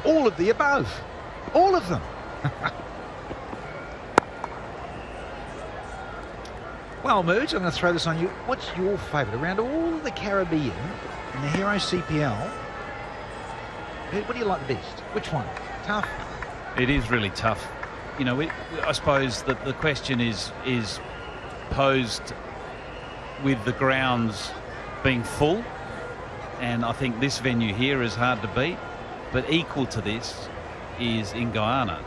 All of the above. All of them. Well, Merge, I'm going to throw this on you. What's your favourite? Around all of the Caribbean and the Hero CPL, what do you like the best? Which one? Tough? It is really tough. You know, I suppose that the question is posed with the grounds being full, and I think this venue here is hard to beat, but equal to this is in Guyana.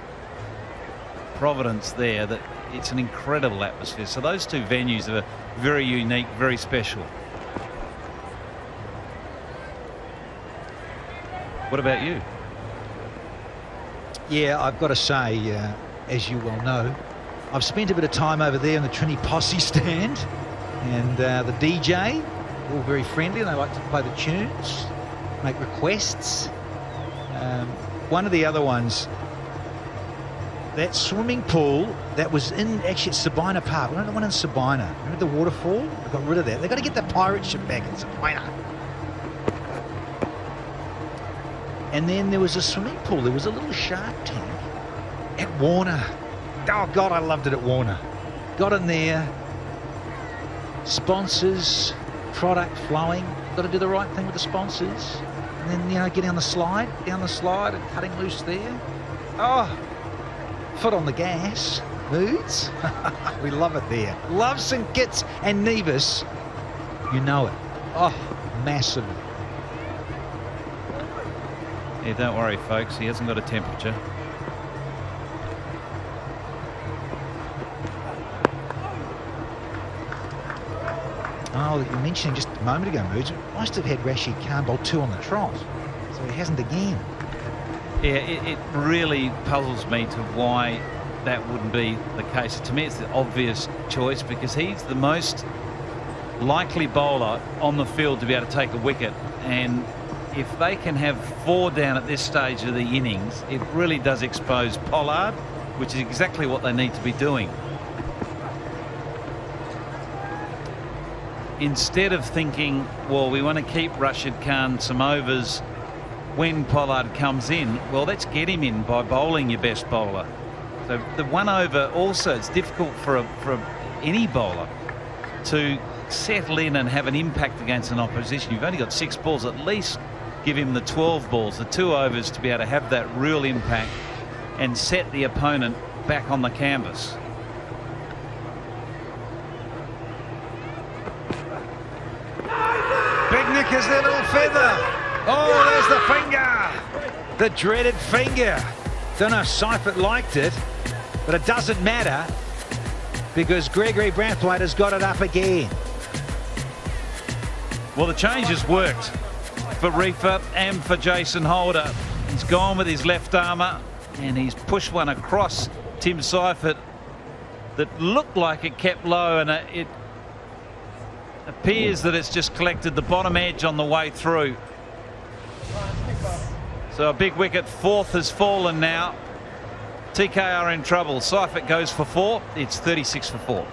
Providence there, that it's an incredible atmosphere. So those two venues are very unique, very special. What about you? Yeah, I've got to say, as you well know, I've spent a bit of time over there in the Trinity Posse stand, and the DJ, all very friendly, and they like to play the tunes, make requests. One of the other ones, that swimming pool that was in, actually, Sabina Park. Remember the one in Sabina? Remember the waterfall? They got rid of that. They've got to get the pirate ship back in Sabina. And then there was a swimming pool. There was a little shark tank at Warner. Oh, God, I loved it at Warner. Got in there. Sponsors, product flowing. Got to do the right thing with the sponsors. And then, you know, getting on the slide, down the slide and cutting loose there. Oh, foot on the gas. Moods. We love it there. Love St Kitts and Nevis. You know it. Oh, massively. Yeah, don't worry, folks. He hasn't got a temperature. Oh, you mentioned just a moment ago, Moods, must have had Rashid Khan bowl 2 on the trot. So he hasn't again. Yeah, it really puzzles me to why that wouldn't be the case. To me, it's the obvious choice because he's the most likely bowler on the field to be able to take a wicket. And if they can have 4 down at this stage of the innings, it really does expose Pollard, which is exactly what they need to be doing. Instead of thinking, well, we want to keep Rashid Khan some overs when Pollard comes in, well, let's get him in by bowling your best bowler. So the 1 over also, it's difficult for any bowler to settle in and have an impact against an opposition. You've only got 6 balls. At least give him the 12 balls, the 2 overs, to be able to have that real impact and set the opponent back on the canvas. Big Nick is their little feather. Oh, there's the finger. The dreaded finger. Don't know if Seifert liked it, but it doesn't matter because Gregory Brathwaite has got it up again. Well, the change has worked for Reefer and for Jason Holder. He's gone with his left armour and he's pushed one across Tim Seifert that looked like it kept low, and it appears that it's just collected the bottom edge on the way through. So a big wicket. 4th has fallen now. TKR in trouble. Seifert goes for 4. It's 36 for 4.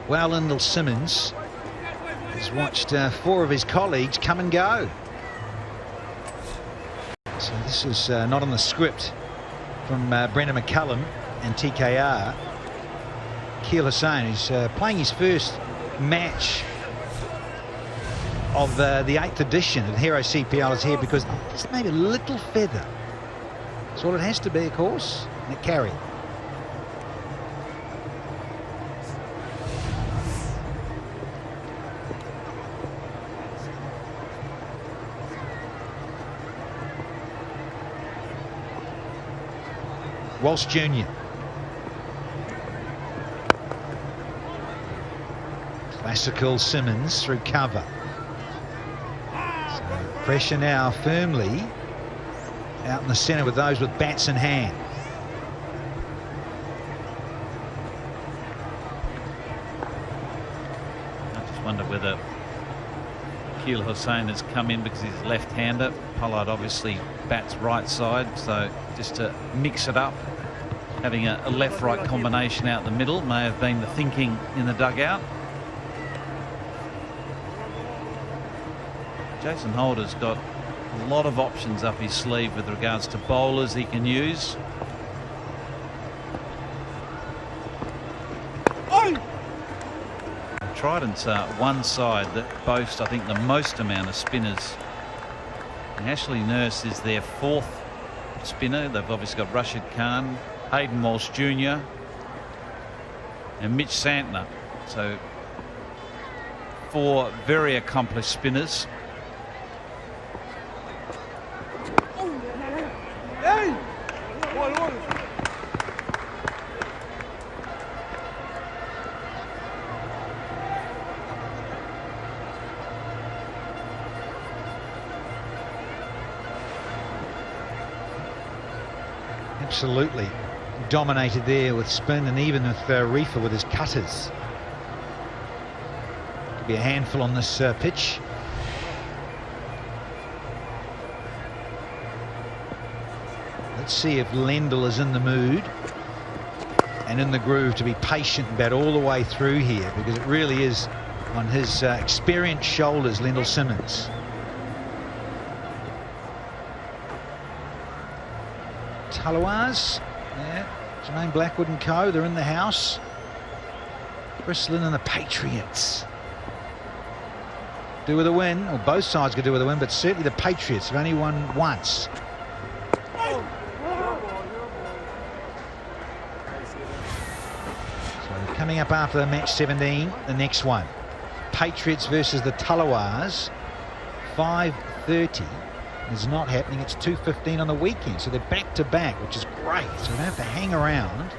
Well, Lyndall Simmons has watched 4 of his colleagues come and go. So this is not on the script from Brendan McCullum and TKR. Keel Hussain, who's playing his first match of the 8th edition of Hero CPL, is here because just maybe a little feather. That's all it has to be, of course, and it carried. Walsh Jr. Classical Simmons through cover. So pressure now firmly out in the centre with those with bats in hand. I just wonder whether Keel Hussain has come in because he's a left-hander. Pollard obviously bats right side, so just to mix it up, having a left-right combination out the middle may have been the thinking in the dugout. Jason Holder's got a lot of options up his sleeve with regards to bowlers he can use. Trident's one side that boasts, I think, the most amount of spinners. And Ashley Nurse is their fourth spinner. They've obviously got Rashid Khan, Hayden Walsh Jr. and Mitch Santner. So 4 very accomplished spinners. Absolutely dominated there with spin, and even with Reefer with his cutters. Could be a handful on this pitch. Let's see if Lendl is in the mood and in the groove to be patient and bat all the way through here, because it really is on his experienced shoulders, Lendl Simmons. Talawars, yeah, Jermaine Blackwood and co, they're in the house. Chris Lynn and the Patriots do with a win, or both sides could do with a win, but certainly the Patriots have only won once. So coming up after the match 17, the next one, Patriots versus the Talawars, 5:30. Is not happening. It's 2:15 on the weekend, so they're back to back, which is great. So we don't have to hang around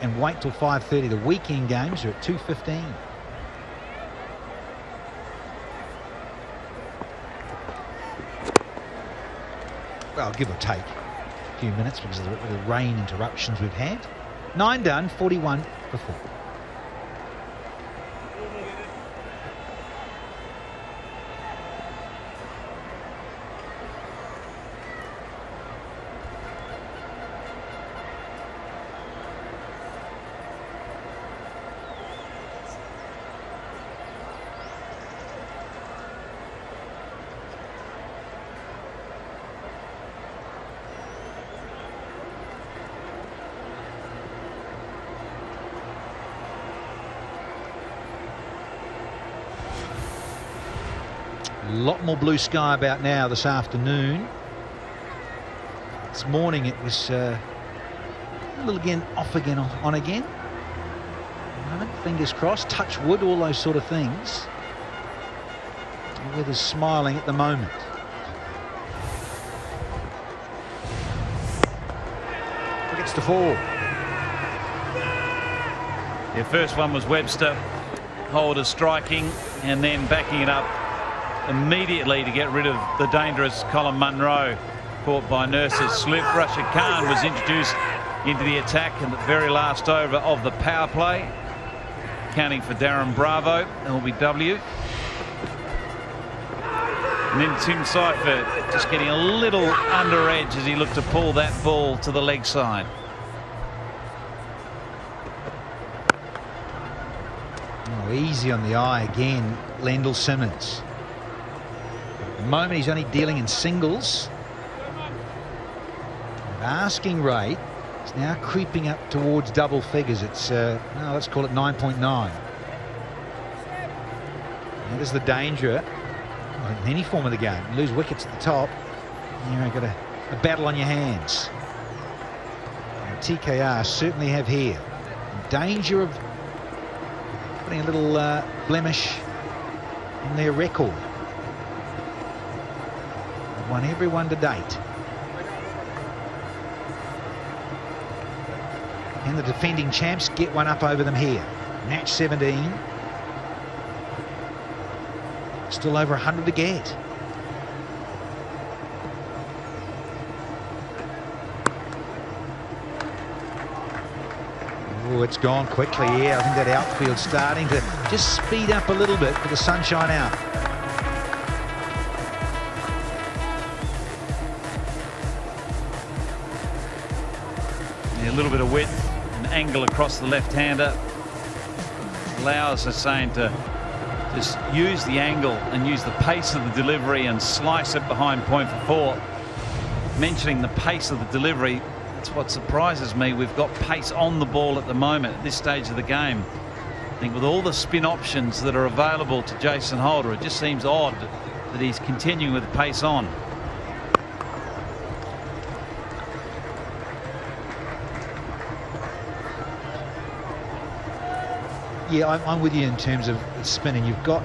and wait till 5:30. The weekend games are at 2:15. Well, give or take a few minutes because of the rain interruptions we've had. 9 done, 41 for 4. A lot more blue sky about now this afternoon. This morning it was a little again, off again, on again. Fingers crossed, touch wood, all those sort of things. The weather's smiling at the moment. Gets to 4. Your first one was Webster. Holder striking and then backing it up immediately to get rid of the dangerous Colin Munro, caught by Nurse's slip. Rashid Khan was introduced into the attack in the very last over of the power play, counting for Darren Bravo, LBW. And then Tim Seifert just getting a little under edge as he looked to pull that ball to the leg side. Oh, easy on the eye again, Lendl Simmons. At the moment he's only dealing in singles. Asking rate is now creeping up towards double figures. It's let's call it 9.9. That is the danger in any form of the game. You lose wickets at the top, you've got a battle on your hands. And TKR certainly have here. In danger of putting a little blemish in their record. They've won every one to date. Can the defending champs get one up over them here? Match 17. Still over 100 to get. Oh, it's gone quickly here. I think that outfield's starting to just speed up a little bit with the sunshine out. Yeah, a little bit of width and angle across the left-hander allows Hussain to just use the angle and use the pace of the delivery and slice it behind point for four. Mentioning the pace of the delivery, that's what surprises me. We've got pace on the ball at the moment at this stage of the game. I think with all the spin options that are available to Jason Holder, it just seems odd that he's continuing with pace on. Yeah, I'm with you in terms of spinning. You've got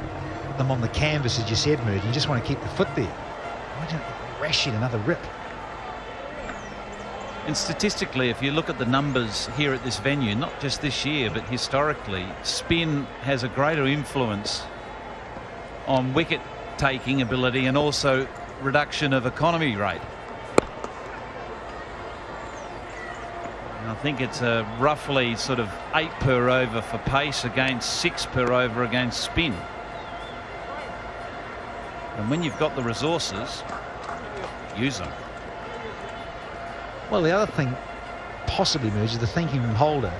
them on the canvas, as you said, Merge. You just want to keep the foot there. Why don't Rashid another rip? And statistically, if you look at the numbers here at this venue, not just this year, but historically, spin has a greater influence on wicket-taking ability and also reduction of economy rate. I think it's a roughly sort of 8 per over for pace against 6 per over against spin. And when you've got the resources, use them. Well, the other thing possibly, Merge, is the thinking from Holder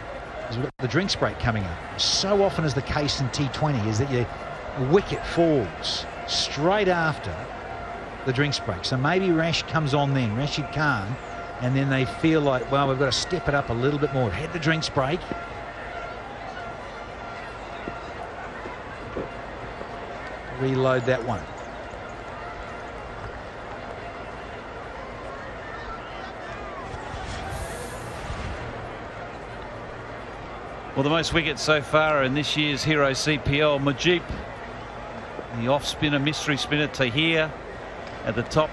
is we've got the drinks break coming up. So often is the case in T20 is that your wicket falls straight after the drinks break. So maybe Rash comes on then, Rashid Khan, and then they feel like, well, we've got to step it up a little bit more. Had the drinks break. Reload that one. Well, the most wickets so far in this year's Hero CPL, Mujib, the off spinner, mystery spinner, Tahir at the top.